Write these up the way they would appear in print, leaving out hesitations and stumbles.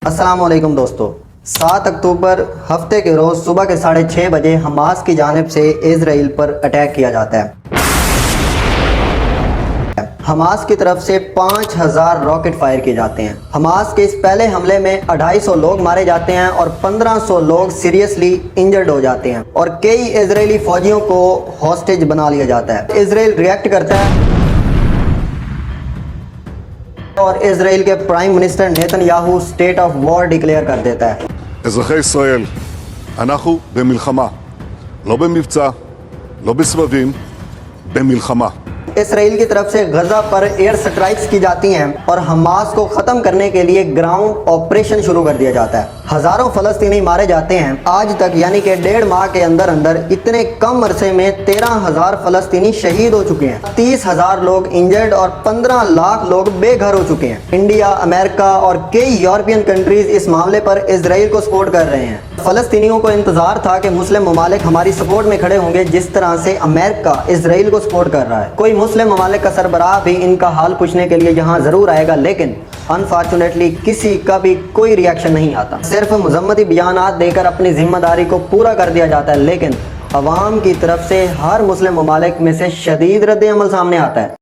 अस्सलाम वालेकुम दोस्तों। 7 अक्टूबर हफ्ते के रोज़ सुबह के 6:30 बजे हमास की जानिब से इजराइल पर अटैक किया जाता है। हमास की तरफ से 5000 रॉकेट फायर किए जाते हैं। हमास के इस पहले हमले में 250 लोग मारे जाते हैं और 1500 लोग सीरियसली इंजर्ड हो जाते हैं और कई इजरायली फौजियों को हॉस्टेज बना लिया जाता है। इजराइल रिएक्ट करता है और इजराइल के prime minister Netanyahu state of war declare कर देता है। אזרחי ישראל, אנחנו במלחמה, לא במבצע, לא בסבבים, במלחמה. इसराइल की तरफ से गजा पर एयर स्ट्राइक्स की जाती हैं और हमास को ख़त्म करने के लिए ग्राउंड ऑपरेशन शुरू कर दिया जाता है। हज़ारों फ़लस्तीनी मारे जाते हैं। आज तक यानी कि 1.5 माह के अंदर अंदर इतने कम अरसे में 13,000 फ़लस्तीनी शहीद हो चुके हैं, 30,000 लोग इंजर्ड और 15 लाख लोग बेघर हो चुके हैं। इंडिया, अमेरिका और कई यूरोपियन कंट्रीज इस मामले पर इसराइल को सपोर्ट कर रहे हैं। फ़लस्तीनियों को इंतज़ार था कि मुस्लिम ममालिक हमारी सपोर्ट में खड़े होंगे, जिस तरह से अमेरिका इसराइल को सपोर्ट कर रहा है। कोई मुस्लिम ममालिक का सरबराह भी इनका हाल पूछने के लिए यहाँ ज़रूर आएगा, लेकिन अनफॉर्चुनेटली किसी का भी कोई रिएक्शन नहीं आता। सिर्फ मजम्मती बयानात देकर अपनी जिम्मेदारी को पूरा कर दिया जाता है, लेकिन अवाम की तरफ से हर मुस्लिम ममालिक में से शदीद रद्द अमल सामने आता है।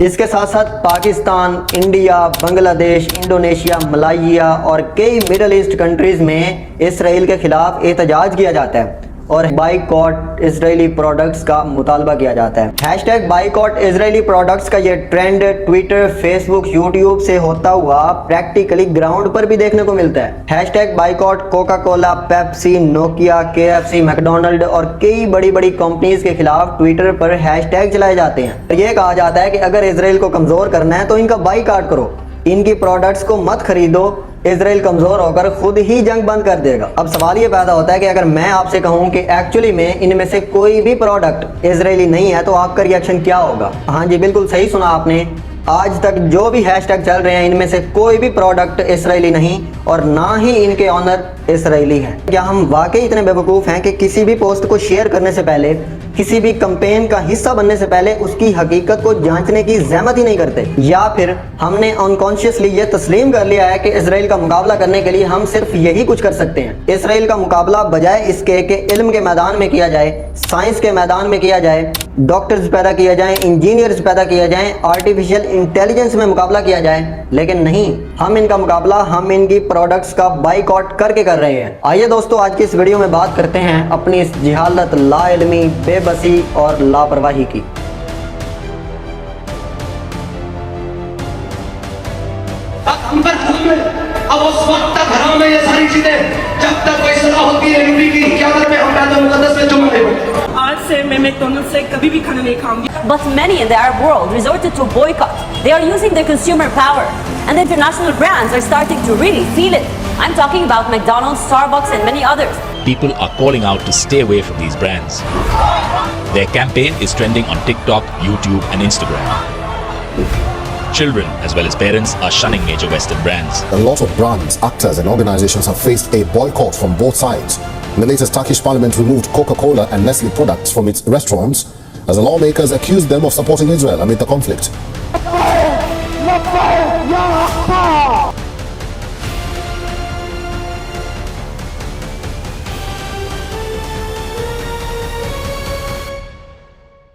इसके साथ साथ पाकिस्तान, इंडिया, बांग्लादेश, इंडोनेशिया, मलाइया और कई मिडल ईस्ट कंट्रीज में इसराइल के खिलाफ एहतजाज किया जाता है और बाइकॉट इजरायली प्रोडक्ट्स का मुतालबा किया जाता है। हैशटैग बाइकॉट इजरायली प्रोडक्ट्स का ये ट्रेंड ट्विटर, फेसबुक, यूट्यूब से होता हुआ प्रैक्टिकली ग्राउंड पर भी देखने को मिलता है। Hashtag boycott Coca Cola, Pepsi, Nokia, KFC, McDonald और कई बड़ी बड़ी कंपनीज के खिलाफ ट्विटर पर हैशटैग चलाए जाते हैं। ये कहा जाता है कि अगर इसराइल को कमजोर करना है तो इनका बाइकॉट करो, इनकी प्रोडक्ट्स को मत खरीदो, इजराइल कमजोर होकर खुद ही जंग बंद कर देगा। अब सवाल ये पैदा होता है कि अगर मैं आपसे कहूं कि एक्चुअली में इनमें से कोई भी प्रोडक्ट इजरायली नहीं है तो आपका रिएक्शन क्या होगा? हाँ जी, बिल्कुल सही सुना आपने। आज तक जो भी हैशटैग चल रहे हैं इनमें से कोई भी प्रोडक्ट इसराइली नहीं और ना ही इनके ऑनर इसराइली हैं। क्या हम वाकई इतने बेवकूफ़ हैं कि किसी भी पोस्ट को शेयर करने से पहले, किसी भी कैंपेन का हिस्सा बनने से पहले उसकी हकीकत को जांचने की ज़हमत ही नहीं करते? या फिर हमने अनकॉन्शियसली ये तस्लीम कर लिया है कि इसराइल का मुकाबला करने के लिए हम सिर्फ यही कुछ कर सकते हैं? इसराइल का मुकाबला बजाय इसके कि इल्म के मैदान में किया जाए, साइंस के मैदान में किया जाए, डॉक्टर्स पैदा किया जाए, इंजीनियर्स पैदा किया जाए, आर्टिफिशियल इंटेलिजेंस में मुकाबला किया जाए, लेकिन नहीं, हम इनका मुकाबला हम इनकी प्रोडक्ट्स का बाइकआउट करके कर रहे हैं। आइए दोस्तों, आज की इस वीडियो में बात करते हैं अपनी इस जिहालत, लाइल्मी, बेबसी और लापरवाही की। अब उस वक्त तक हराम है ये सारी चीजें जब तक कोई सजा होती है नबी की। क़यामत में हम बैतुल मुक़द्दस में जुम्मा देंगे। आज से मैं मैकडॉनल्ड्स से कभी भी खाना नहीं खाऊंगी। But many in the Arab world resorted to boycott. They are using their consumer power, and the international brands are starting to really feel it. I'm talking about McDonald's, Starbucks, and many others. People are calling out to stay away from these brands. Their campaign is trending on TikTok, YouTube, and Instagram. Children, as well as parents, are shunning major Western brands. A lot of brands, actors, and organizations have faced a boycott from both sides. The latest Turkish parliament removed Coca-Cola and Nestle products from its restaurants as the lawmakers accused them of supporting Israel amid the conflict.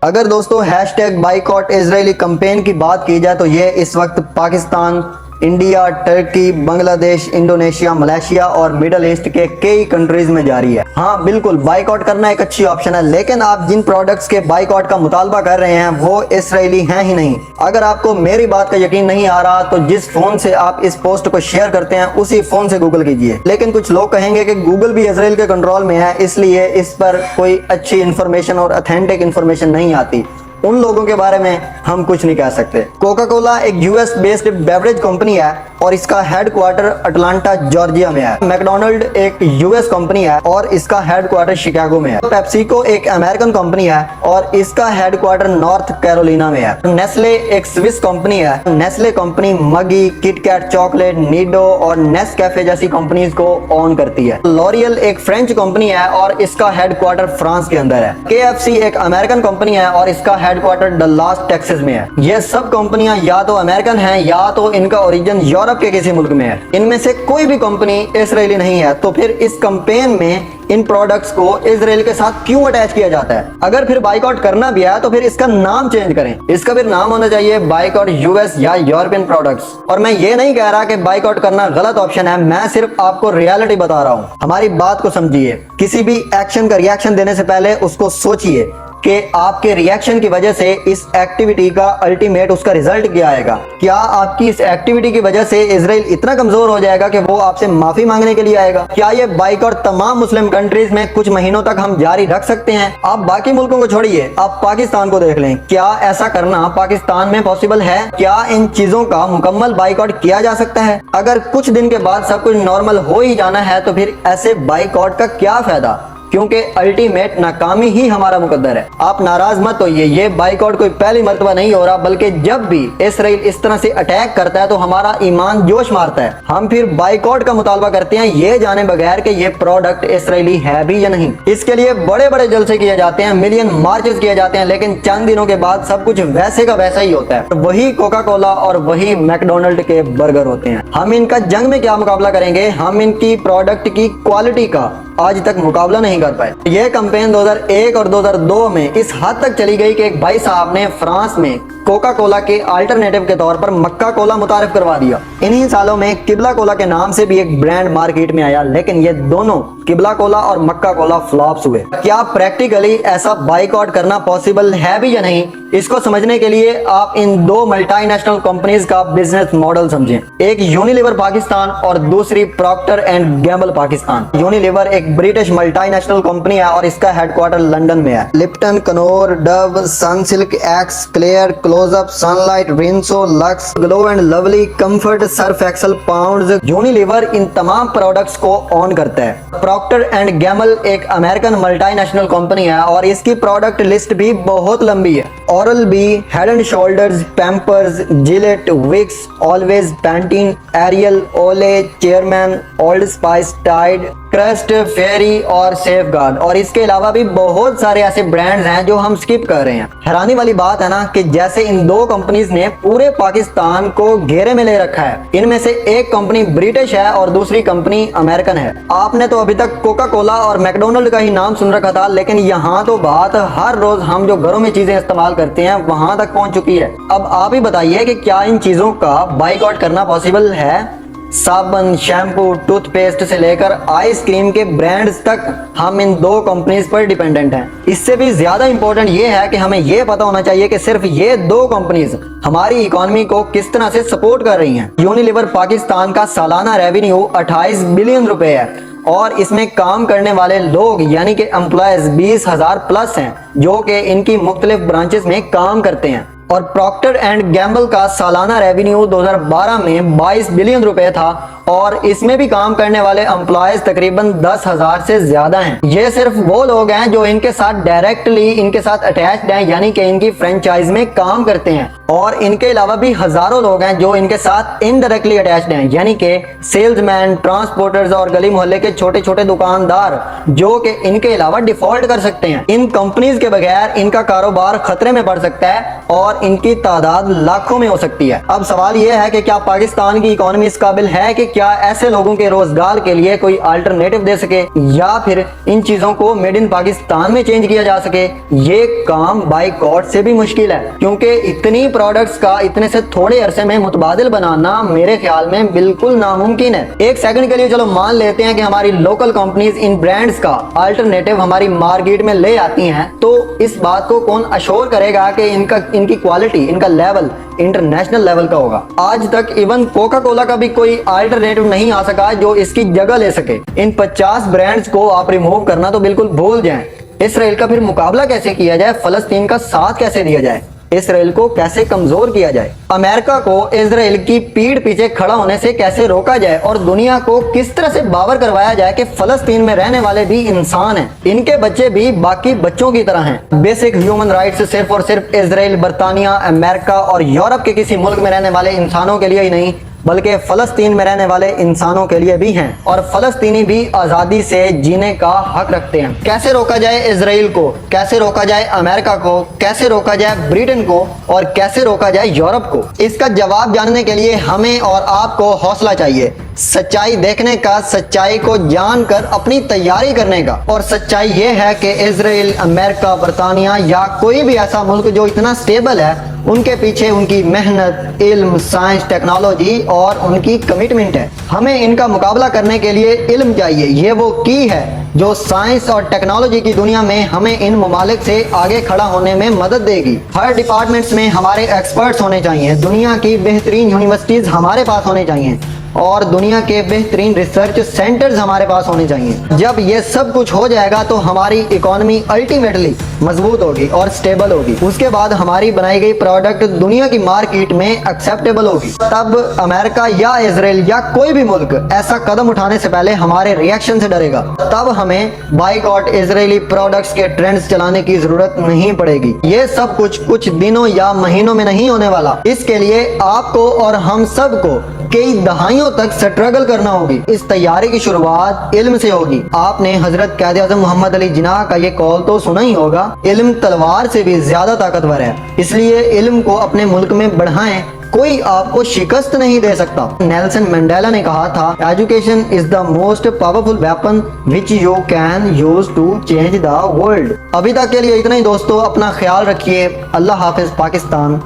अगर दोस्तों hashtag boycott Israeli campaign की बात की जाए तो ये इस वक्त Pakistan, India, Turkey, Bangladesh, Indonesia, Malaysia और मिडल ईस्ट के कई कंट्रीज में जारी है। हाँ बिल्कुल, बाइकआउट करना एक अच्छी ऑप्शन है, लेकिन आप जिन प्रोडक्ट्स के बाइकआउट का मुतालबा कर रहे हैं वो इसराइली हैं ही नहीं। अगर आपको मेरी बात का यकीन नहीं आ रहा तो जिस फोन से आप इस पोस्ट को शेयर करते हैं उसी फोन से गूगल कीजिए। लेकिन कुछ लोग कहेंगे कि गूगल भी इसराइल के कंट्रोल में है, इसलिए इस पर कोई अच्छी इंफॉर्मेशन और ऑथेंटिक इंफॉर्मेशन नहीं आती। उन लोगों के बारे में हम कुछ नहीं कह सकते। कोका कोला एक यूएस बेस्ड बेवरेज कंपनी है और इसका हेडक्वार्टर अटलांटा जॉर्जिया में है। मैकडोनल्ड एक यूएस कंपनी है और इसका हेडक्वार्टर शिकागो में है। पेप्सिको एक अमेरिकन कंपनी है और इसका हेडक्वार्टर नॉर्थ कैरोलिना में है। नेस्ले एक स्विस कंपनी है। Nestle company Maggi, KitKat chocolate, Nido और नेस्कैफे जैसी कंपनीज को ओन करती है। लॉरियल एक फ्रेंच कंपनी है और इसका हेडक्वार्टर फ्रांस के अंदर है। KFC एक अमेरिकन कंपनी है और इसका हेडक्वार्टर डल्लास टेक्सास में है। ये सब कंपनियां या तो अमेरिकन हैं या तो इनका ओरिजिन यूरोप के किसी मुल्क में है। इनमें से कोई भी कंपनी इजरायली नहीं है। तो फिर इस कैंपेन में इन प्रोडक्ट्स को इजराइल के साथ क्यों अटैच किया जाता है? अगर फिर बाइकआउट करना भी है तो फिर इसका नाम चेंज करें। इसका फिर नाम होना चाहिए बाइकआउट यूएस या यूरोपियन प्रोडक्ट्स। और मैं ये नहीं कह रहा कि बाइकआउट करना गलत ऑप्शन है, मैं सिर्फ आपको रियलिटी बता रहा हूँ। हमारी बात को समझिए। किसी भी एक्शन का रिएक्शन देने से पहले उसको सोचिए कि आपके रिएक्शन की वजह से इस एक्टिविटी का अल्टीमेट उसका रिजल्ट क्या आएगा। क्या आपकी इस एक्टिविटी की वजह से इजराइल इतना कमजोर हो जाएगा कि वो आपसे माफी मांगने के लिए आएगा? क्या ये बाइकआउट तमाम मुस्लिम कंट्रीज में कुछ महीनों तक हम जारी रख सकते हैं? आप बाकी मुल्कों को छोड़िए, आप पाकिस्तान को देख लें। क्या ऐसा करना पाकिस्तान में पॉसिबल है? क्या इन चीजों का मुकम्मल बाइकआउट किया जा सकता है? अगर कुछ दिन के बाद सब कुछ नॉर्मल हो ही जाना है तो फिर ऐसे बाइकआउट का क्या फायदा? क्योंकि अल्टीमेट नाकामी ही हमारा मुकद्दर है। आप नाराज मत होइए, ये बाइकआउट कोई पहली मर्तबा नहीं हो रहा, बल्कि जब भी इसराइल इस तरह से अटैक करता है तो हमारा ईमान जोश मारता है। हम फिर बाइकआउट का मुतालबा करते हैं ये जाने बगैर कि ये प्रोडक्ट इसराइली है भी या नहीं। इसके लिए बड़े बड़े जलसे किए जाते हैं, मिलियन मार्चेस किए जाते हैं, लेकिन चंद दिनों के बाद सब कुछ वैसे का वैसा ही होता है। वही कोका कोला और वही मैकडोनल्ड के बर्गर होते हैं। हम इनका जंग में क्या मुकाबला करेंगे? हम इनकी प्रोडक्ट की क्वालिटी का आज तक मुकाबला नहीं कर पाए। यह कैंपेन 2001 और 2002 में इस हद तक चली गई कि एक भाई साहब ने फ्रांस में कोका कोला के अल्टरनेटिव के तौर पर मक्का कोला मुतारिफ करवा दिया। इन्हीं सालों में किबला कोला के नाम से भी एक ब्रांड मार्केट में आया, लेकिन ये दोनों किबला कोला और मक्का कोला फ्लॉप्स हुए। क्या प्रैक्टिकली ऐसा बाइकआउट करना पॉसिबल है भी या नहीं? इसको समझने के लिए आप इन दो मल्टीनेशनल कंपनीज का बिजनेस मॉडल समझें। एक यूनिलीवर पाकिस्तान और दूसरी Procter and Gamble Pakistan. Unilever एक ब्रिटिश मल्टीनेशनल कंपनी है और इसका हेडक्वार्टर लंदन में है। Lipton, Knorr, Dove, Sunsilk, Axe, Clear, Closeup, Sunlight, Rinso, Lux, Glow and Lovely, Comfort, Surf Excel, Pond's, Unilever इन तमाम प्रोडक्ट्स को ऑन करता है। प्रॉक्टर एंड गैम्बल एक अमेरिकन मल्टीनेशनल कंपनी है और इसकी प्रोडक्ट लिस्ट भी बहुत लंबी है। Oral B, Head and Shoulders, Pampers, Gillette, Vicks, Always, Pantene, Ariel, Olay, Charmin, Old Spice, Tide, Crest, Fairy और सेफगार्ड। और इसके अलावा भी बहुत सारे ऐसे ब्रांड्स हैं जो हम स्किप कर रहे हैं। हैरानी वाली बात है ना कि जैसे इन दो कंपनीज ने पूरे पाकिस्तान को घेरे में ले रखा है। इनमें से एक कंपनी ब्रिटिश है और दूसरी कंपनी अमेरिकन है। आपने तो अभी तक कोका कोला और मैकडोनल्ड का ही नाम सुन रखा था, लेकिन यहाँ तो बात हर रोज हम जो घरों में चीजें इस्तेमाल करते हैं वहां तक पहुंच चुकी है। अब आप ही बताइए कि क्या इन चीजों का बाइकआउट करना पॉसिबल है? साबुन, शैम्पू, टूथपेस्ट से लेकर आइसक्रीम के ब्रांड्स तक हम इन दो कंपनीज पर डिपेंडेंट हैं। इससे भी ज्यादा इंपॉर्टेंट ये है कि हमें ये पता होना चाहिए कि सिर्फ ये दो कंपनीज हमारी इकोनॉमी को किस तरह से सपोर्ट कर रही हैं। यूनिलीवर पाकिस्तान का सालाना रेवेन्यू 28 बिलियन रुपए है और इसमें काम करने वाले लोग यानी कि एम्प्लॉयज 20,000 प्लस हैं जो कि इनकी मुख्तलिफ ब्रांचेस में काम करते हैं। और प्रॉक्टर एंड गैम्बल का सालाना रेवेन्यू 2012 में 22 बिलियन रुपए था और इसमें भी काम करने वाले एम्प्लॉयज तकरीबन 10,000 से ज्यादा हैं। ये सिर्फ वो लोग हैं जो इनके साथ डायरेक्टली इनके साथ अटैच्ड हैं यानी कि इनकी फ्रेंचाइज में काम करते हैं। और इनके अलावा भी हजारों लोग हैं जो इनके साथ इनडायरेक्टली अटैच्ड हैं यानी कि सेल्समैन, ट्रांसपोर्टर्स और गली मोहल्ले के छोटे छोटे दुकानदार जो कि इनके अलावा डिफॉल्ट कर सकते हैं। इन कंपनीज के बगैर इनका कारोबार खतरे में पड़ सकता है और इनकी तादाद लाखों में हो सकती है। अब सवाल यह है कि क्या पाकिस्तान की इकोनॉमी इस काबिल है कि क्या ऐसे लोगों के रोजगार के लिए कोई अल्टरनेटिव दे सके या फिर इन चीजों को मेड इन पाकिस्तान में चेंज किया जा सके? ये काम बाइकआउट से भी मुश्किल है क्योंकि इतनी प्रोडक्ट्स का इतने से थोड़े अरसे में मुतबादिल बनाना मेरे ख्याल में बिल्कुल नामुमकिन है। एक सेकंड के लिए चलो मान लेते हैं कि हमारी लोकल कंपनीज इन ब्रांड्स का अल्टरनेटिव हमारी मार्केट में ले आती हैं, तो इस बात को कौन अश्योर करेगा कि इनकी क्वालिटी, इनका लेवल इंटरनेशनल लेवल का होगा? आज तक इवन कोका कोला का भी कोई अल्टरनेटिव नहीं आ सका जो इसकी जगह ले सके। इन 50 ब्रांड्स को आप रिमूव करना तो बिल्कुल भूल जाएं। इसराइल का फिर मुकाबला कैसे किया जाए, फलस्तीन का साथ कैसे दिया जाए, इसराइल को कैसे कमजोर किया जाए, अमेरिका को इसराइल की पीठ पीछे खड़ा होने से कैसे रोका जाए और दुनिया को किस तरह से बावर करवाया जाए कि फलस्तीन में रहने वाले भी इंसान हैं, इनके बच्चे भी बाकी बच्चों की तरह हैं। बेसिक ह्यूमन राइट्स सिर्फ और सिर्फ इसराइल, बर्तानिया, अमेरिका और यूरोप के किसी मुल्क में रहने वाले इंसानों के लिए ही नहीं बल्कि फलस्तीन में रहने वाले इंसानों के लिए भी हैं और फलस्तीनी भी आज़ादी से जीने का हक रखते हैं। कैसे रोका जाए इसराइल को, कैसे रोका जाए अमेरिका को, कैसे रोका जाए ब्रिटेन को और कैसे रोका जाए यूरोप को, इसका जवाब जानने के लिए हमें और आपको हौसला चाहिए, सच्चाई देखने का, सच्चाई को जानकर अपनी तैयारी करने का। और सच्चाई ये है कि इसराइल, अमेरिका, बरतानिया या कोई भी ऐसा मुल्क जो इतना स्टेबल है, उनके पीछे उनकी मेहनत, इल्म, साइंस, टेक्नोलॉजी और उनकी कमिटमेंट है। हमें इनका मुकाबला करने के लिए इल्म चाहिए। ये वो की है जो साइंस और टेक्नोलॉजी की दुनिया में हमें इन ममालिक से आगे खड़ा होने में मदद देगी। हर डिपार्टमेंट्स में हमारे एक्सपर्ट्स होने चाहिए, दुनिया की बेहतरीन यूनिवर्सिटीज हमारे पास होने चाहिए और दुनिया के बेहतरीन रिसर्च सेंटर्स हमारे पास होने चाहिए। जब ये सब कुछ हो जाएगा तो हमारी इकोनॉमी अल्टीमेटली मजबूत होगी और स्टेबल होगी। उसके बाद हमारी बनाई गई प्रोडक्ट दुनिया की मार्केट में एक्सेप्टेबल होगी। तब अमेरिका या इसराइल या कोई भी मुल्क ऐसा कदम उठाने से पहले हमारे रिएक्शन से डरेगा। तब हमें बाइकआउट इजरायली प्रोडक्ट्स के ट्रेंड्स चलाने की जरूरत नहीं पड़ेगी। ये सब कुछ दिनों या महीनों में नहीं होने वाला। इसके लिए आपको और हम सबको कई दहाइयों तक स्ट्रगल करना होगी। इस तैयारी की शुरुआत इल्म से होगी। आपने हजरत कायद आज़म मोहम्मद अली जिन्नाह का ये कॉल तो सुना ही होगा, इल्म तलवार से भी ज्यादा ताकतवर है, इसलिए इल्म को अपने मुल्क में बढ़ाएं, कोई आपको शिकस्त नहीं दे सकता। नेल्सन मंडेला ने कहा था, education is the most powerful weapon which you can use to change the world. अभी तक के लिए इतना ही दोस्तों, अपना ख्याल रखिए। अल्लाह हाफिज। पाकिस्तान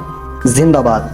जिंदाबाद।